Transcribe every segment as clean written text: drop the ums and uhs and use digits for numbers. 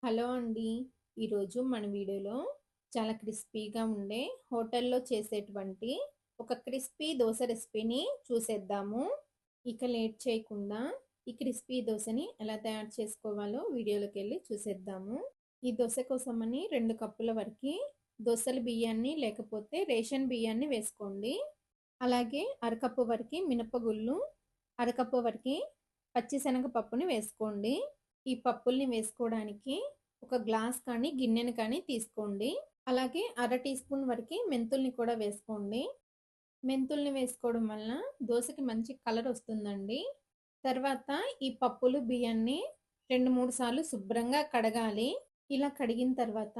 Hello అండి. ఈరోజు మన వీడియోలో చాలా క్రిస్పీగా ఉండే హోటల్‌లో చేసేటువంటి ఒక క్రిస్పీ దోస రెసిపీని చూసేద్దాము. ఇక లేట్ చేయకుండా ఈ క్రిస్పీ దోసని ఎలా తయారు చేసుకోవాలో వీడియోలోకెళ్ళి చూసేద్దాము. ఈ దోస కోసమని 2 కప్పుల వరకి దోసల బియ్యాన్ని లేకపోతే రేషన్ బియ్యాన్ని వేసుకోండి. అలాగే అరకప్పు వరకి మినపగుళ్ళు, అరకప్పు వరకి పచ్చిశనగ పప్పుని వేసుకోండి. ఈ పప్పుల్ని వేసుకోవడానికి ఒక గ్లాస్ కానీ గిన్నెని కానీ తీసుకోండి. అలాగే అర టీ స్పూన్ వరకి మెంతుల్ని కూడా వేసుకోండి. మెంతుల్ని వేసుకోవడం వలన దోసకి మంచి కలర్ వస్తుందండి. తర్వాత ఈ పప్పులు బియ్యాన్ని 2-3 సార్లు శుభ్రంగా కడగాలి. ఇలా కడిగిన తర్వాత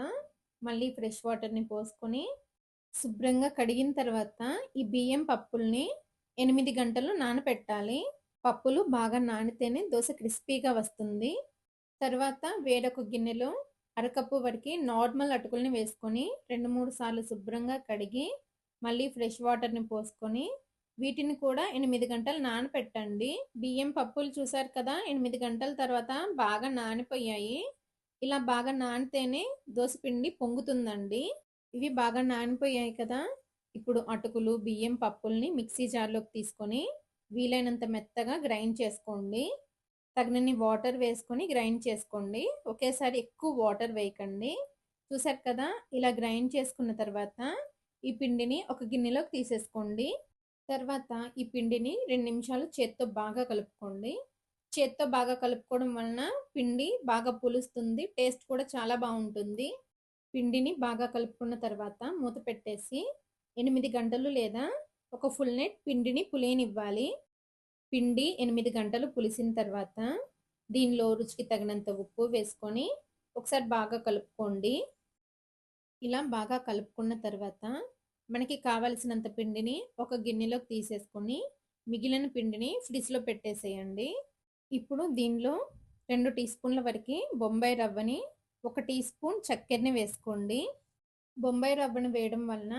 మళ్ళీ ఫ్రెష్ వాటర్‌ని పోసుకొని శుభ్రంగా కడిగిన తర్వాత ఈ బియ్యం పప్పుల్ని 8 గంటలు నానపెట్టాలి. పప్పులు బాగా నానితేనే దోస క్రిస్పీగా వస్తుంది. తర్వాత వేరొక గిన్నెలో అరకప్పు వరకి నార్మల్ అటుకుల్ని వేసుకొని 2-3 సార్లు శుభ్రంగా కడిగి మళ్ళీ ఫ్రెష్ వాటర్‌ని పోసుకొని వీటిని కూడా 8 గంటలు నానపెట్టండి. బియ్యం పప్పులు చూసారు కదా! 8 గంటల తర్వాత బాగా నానిపోయాయి. ఇలా బాగా నానితేనే దోస పిండి పొంగుతుందండి. ఇవి బాగా నానిపోయాయి కదా! ఇప్పుడు అటుకులు, బియ్యం పప్పుల్ని మిక్సీ జార్‌లోకి తీసుకొని వీలైనంత మెత్తగా గ్రైండ్ చేసుకోండి. తగినన్ని వాటర్ వేసుకొని గ్రైండ్ చేసుకోండి. ఒకేసారి ఎక్కువ వాటర్ వేయకండి. చూసారు కదా! ఇలా గ్రైండ్ చేసుకున్న తర్వాత ఈ పిండిని ఒక గిన్నెలోకి తీసేసుకోండి. తర్వాత ఈ పిండిని 2 నిమిషాలు చేత్తో బాగా కలుపుకోండి. చేత్తో బాగా కలుపుకోవడం వలన పిండి బాగా పులుస్తుంది. టేస్ట్ కూడా చాలా బావుంటుంది. పిండిని బాగా కలుపుకున్న తర్వాత మూత పెట్టేసి 8 గంటలు లేదా ఒక ఫుల్ నైట్ పిండిని పులియనివ్వాలి. పిండి 8 గంటలు పులిసిన తర్వాత దీనిలో రుచికి తగినంత ఉప్పు వేసుకొని ఒకసారి బాగా కలుపుకోండి. ఇలా బాగా కలుపుకున్న తర్వాత మనకి కావలసినంత పిండిని ఒక గిన్నెలోకి తీసేసుకొని మిగిలిన పిండిని ఫ్రిడ్జ్‌లో పెట్టేసేయండి. ఇప్పుడు దీనిలో 2 టీ స్పూన్ల వరకి బొంబాయి రవ్వని, 1 టీ స్పూన్ చక్కెరని వేసుకోండి. బొంబాయి రవ్వను వేయడం వలన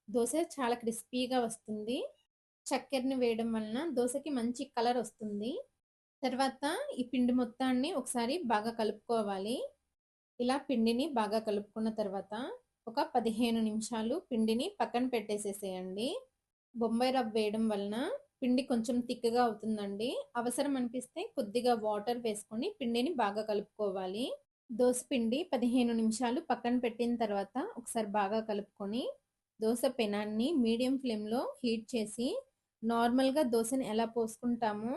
దోస చాలా క్రిస్పీగా వస్తుంది. చక్కెరని వేయడం వలన దోసకి మంచి కలర్ వస్తుంది. తర్వాత ఈ పిండి మొత్తాన్ని ఒకసారి బాగా కలుపుకోవాలి. ఇలా పిండిని బాగా కలుపుకున్న తర్వాత ఒక 15 నిమిషాలు పిండిని పక్కన పెట్టేసేసేయండి. బొంబాయి రవ్వ వేయడం వలన పిండి కొంచెం తిక్కగా అవుతుందండి. అవసరం అనిపిస్తే కొద్దిగా వాటర్ వేసుకొని పిండిని బాగా కలుపుకోవాలి. దోస పిండి 15 నిమిషాలు పక్కన పెట్టిన తర్వాత ఒకసారి బాగా కలుపుకొని దోస పెనాన్ని మీడియం ఫ్లేమ్‌లో హీట్ చేసి నార్మల్‌గా దోసని ఎలా పోసుకుంటామో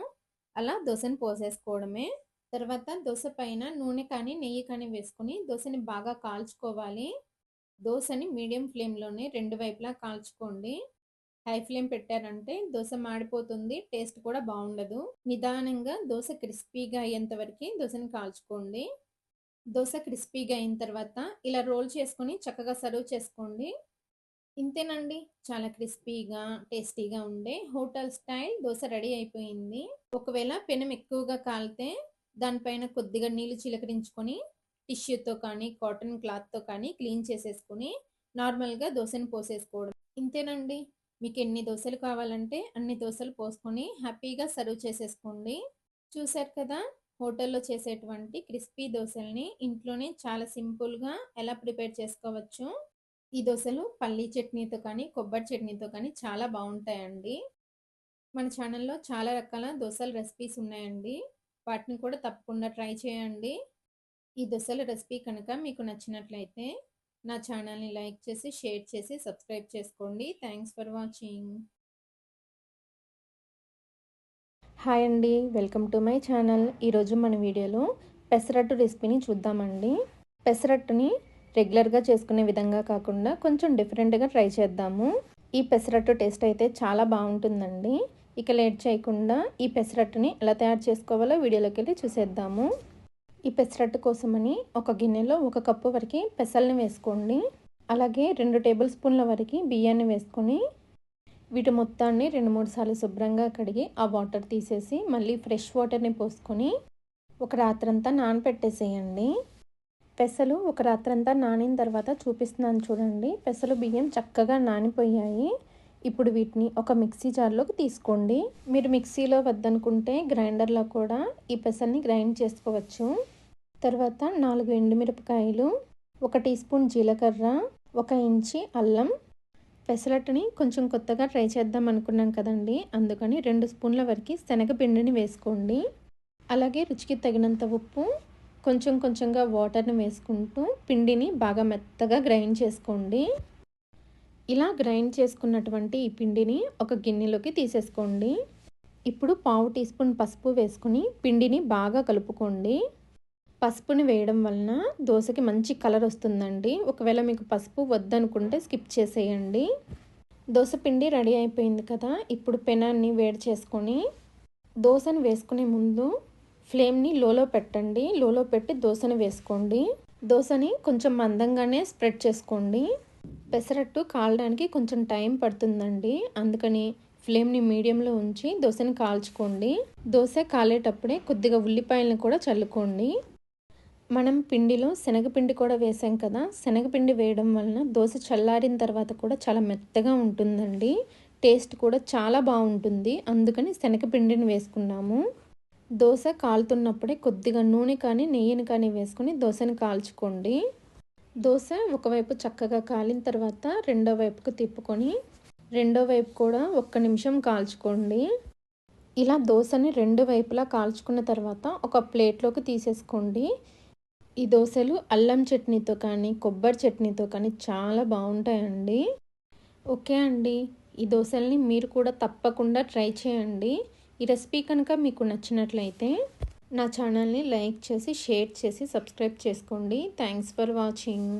అలా దోసని పోసేసుకోవడమే. తర్వాత దోస పైన నూనె కానీ, నెయ్యి కానీ వేసుకొని దోసని బాగా కాల్చుకోవాలి. దోసని మీడియం ఫ్లేమ్‌లోనే 2 వైపులా కాల్చుకోండి. హై ఫ్లేమ్ పెట్టారంటే దోస మాడిపోతుంది. టేస్ట్ కూడా బావుండదు. నిదానంగా దోస క్రిస్పీగా అయ్యేంత వరకి దోసని కాల్చుకోండి. దోస క్రిస్పీగా అయిన తర్వాత ఇలా రోల్ చేసుకొని చక్కగా సర్వ్ చేసుకోండి. ఇంతేనండి. చాలా క్రిస్పీగా, టేస్టీగా ఉండే హోటల్ స్టైల్ దోస రెడీ అయిపోయింది. ఒకవేళ పెనం ఎక్కువగా కాలితే దానిపైన కొద్దిగా నీళ్లు చిలకరించుకొని టిష్యూతో కానీ, కాటన్ క్లాత్‌తో కానీ క్లీన్ చేసేసుకొని నార్మల్‌గా దోసని పోసేసుకోవడం. ఇంతేనండి. మీకెన్ని దోసలు కావాలంటే అన్ని దోసలు పోసుకొని హ్యాపీగా సర్వ్ చేసేసుకోండి. చూసారు కదా! హోటల్‌లో చేసేటువంటి క్రిస్పీ దోసల్ని ఇంట్లోనే చాలా సింపుల్‌గా ఎలా ప్రిపేర్ చేసుకోవచ్చో. ఈ దోసలు పల్లీ చట్నీతో కానీ, కొబ్బరి చట్నీతో కానీ చాలా బావుంటాయండి. మన ఛానల్‌లో చాలా రకాల దోసల రెసిపీస్ ఉన్నాయండి. వాటిని కూడా తప్పకుండా ట్రై చేయండి. ఈ దోసల రెసిపీ కనుక మీకు నచ్చినట్లయితే నా ఛానల్‌ని లైక్ చేసి, షేర్ చేసి, సబ్స్క్రైబ్ చేసుకోండి. Thanks for watching. హాయ్ అండి, వెల్కమ్ టు మై ఛానల్. ఈరోజు మన వీడియోలో పెసరట్టు రెసిపీని చూద్దామండి. పెసరట్టుని రెగ్యులర్గా చేసుకునే విధంగా కాకుండా కొంచెం డిఫరెంట్గా ట్రై చేద్దాము. ఈ పెసరట్టు టేస్ట్ అయితే చాలా బాగుంటుందండి. ఇక లేట్ చేయకుండా ఈ పెసరట్టుని ఎలా తయారు చేసుకోవాలో వీడియోలోకి వెళ్ళి చూసేద్దాము. ఈ పెసరట్టు కోసమని ఒక గిన్నెలో 1 కప్పు వరకు పెసల్ని వేసుకోండి. అలాగే 2 టేబుల్ స్పూన్ల వరకు బియ్యాన్ని వేసుకొని వీటి మొత్తాన్ని 2-3 సార్లు శుభ్రంగా కడిగి ఆ వాటర్ తీసేసి మళ్ళీ ఫ్రెష్ వాటర్ని పోసుకొని ఒక రాత్రంతా నానపెట్టేసేయండి. పెసలు ఒక రాత్రంతా నానిన తర్వాత చూపిస్తున్నాను చూడండి. పెసలు బియ్యం చక్కగా నానిపోయాయి. ఇప్పుడు వీటిని ఒక మిక్సీ జార్లోకి తీసుకోండి. మీరు మిక్సీలో వద్దనుకుంటే గ్రైండర్లో కూడా ఈ పెసల్ని గ్రైండ్ చేసుకోవచ్చు. తర్వాత 4 ఎండుమిరపకాయలు, 1 టీ స్పూన్ జీలకర్ర, 1 ఇంచి అల్లం. పెసరట్టుని కొంచెం కొత్తగా ట్రై చేద్దాం అనుకున్నాం కదండి, అందుకని 2 స్పూన్ల వరకు శనగపిండిని వేసుకోండి. అలాగే రుచికి తగినంత ఉప్పు, కొంచెం కొంచెంగా వాటర్ని వేసుకుంటూ పిండిని బాగా మెత్తగా గ్రైండ్ చేసుకోండి. ఇలా గ్రైండ్ చేసుకున్నటువంటి ఈ పిండిని ఒక గిన్నెలోకి తీసేసుకోండి. ఇప్పుడు 1/2 టీ స్పూన్ పసుపు వేసుకుని పిండిని బాగా కలుపుకోండి. పసుపుని వేయడం వలన దోశకి మంచి కలర్ వస్తుందండి. ఒకవేళ మీకు పసుపు వద్దనుకుంటే స్కిప్ చేసేయండి. దోశ పిండి రెడీ అయిపోయింది కదా, ఇప్పుడు పెనాన్ని వేడి చేసుకొని దోశని వేసుకునే ముందు ఫ్లేమ్ని లోలో పెట్టండి. లోలో పెట్టి దోశని వేసుకోండి. దోశని కొంచెం మందంగానే స్ప్రెడ్ చేసుకోండి. పెసరట్టు కాలడానికి కొంచెం టైం పడుతుందండి, అందుకని ఫ్లేమ్ని మీడియంలో ఉంచి దోశని కాల్చుకోండి. దోశ కాలేటప్పుడే కొద్దిగా ఉల్లిపాయలను కూడా చల్లుకోండి. మనం పిండిలో శనగపిండి కూడా వేసాం కదా, శనగపిండి వేయడం వలన దోశ చల్లారిన తర్వాత కూడా చాలా మెత్తగా ఉంటుందండి. టేస్ట్ కూడా చాలా బాగుంటుంది, అందుకని శనగపిండిని వేసుకున్నాము. దోశ కాలుతున్నప్పుడే కొద్దిగా నూనె కానీ నెయ్యిని కానీ వేసుకొని దోశని కాల్చుకోండి. దోశ ఒకవైపు చక్కగా కాలిన తర్వాత రెండో వైపుకు తిప్పుకొని రెండో వైపు కూడా 1 నిమిషం కాల్చుకోండి. ఇలా దోశని 2 వైపులా కాల్చుకున్న తర్వాత ఒక ప్లేట్లోకి తీసేసుకోండి. ఈ దోశలు అల్లం చట్నీతో కానీ కొబ్బరి చట్నీతో కానీ చాలా బాగుంటాయండి. ఓకే అండి, ఈ దోశల్ని మీరు కూడా తప్పకుండా ట్రై చేయండి. ఈ రెసిపీ కనుక మీకు నచ్చినట్లయితే నా ఛానల్ని లైక్ చేసి షేర్ చేసి సబ్స్క్రైబ్ చేసుకోండి. Thanks for watching.